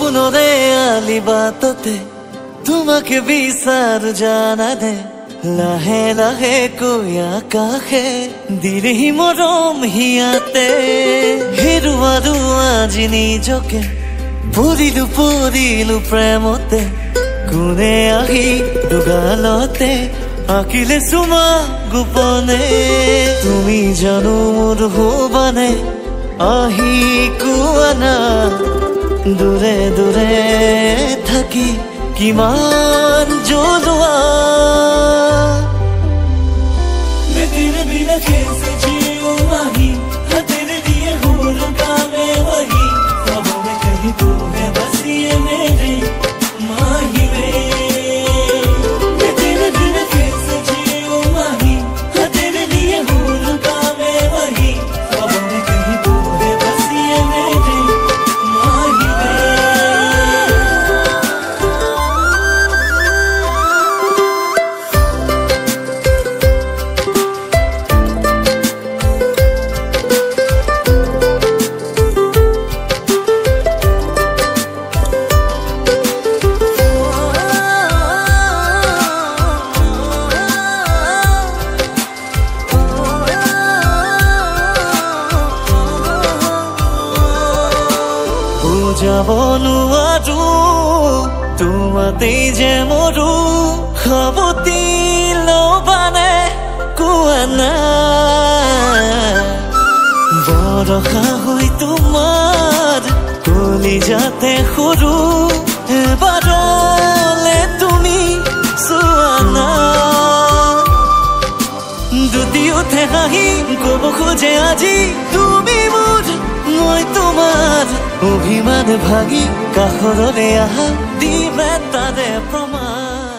সপোনৰে আলিবাটতে তোমাকে বিচাৰো জানানে লাহে লাহে কৈ আকাশে দিলেহি মৰম হিয়াতে হেৰুৱাৰো আজি নিজকে পৰিলো প্ৰেমতে কোনে আহি দুগালতে আঁকিলে চুমা গোপনে তুমি জানো মোৰ হবানে আহি কোৱা না দূৰে দূৰে থাকি কিমান জ্বলোৱা मैं तेरे बिना कैसे जीऊं माही हाँ तेरे लिए हूँ रुका मैं वही ख्वाबों में कहीं तू है बस ये मेरे माही मैं तेरे बिना कैसे जीऊं माही हाँ तेरे लिए हूँ रुका मैं वही ख्वाबों में कहीं तू है बस ये मेरे माही যাব নোৱাৰো তোমাতেই যে মৰো খবতি লবানে কোৱা না বৰষা হৈ তোমাৰ কলিজাতে সৰু এবাৰলে তুমি চোৱা না দ্বিতীয়তে হাঁহি কব খোজে আজি তুমি মোৰ মই তোমাৰ অভিমান ভাগি কাষৰলে আহা দিবে তাৰে প্ৰমাণ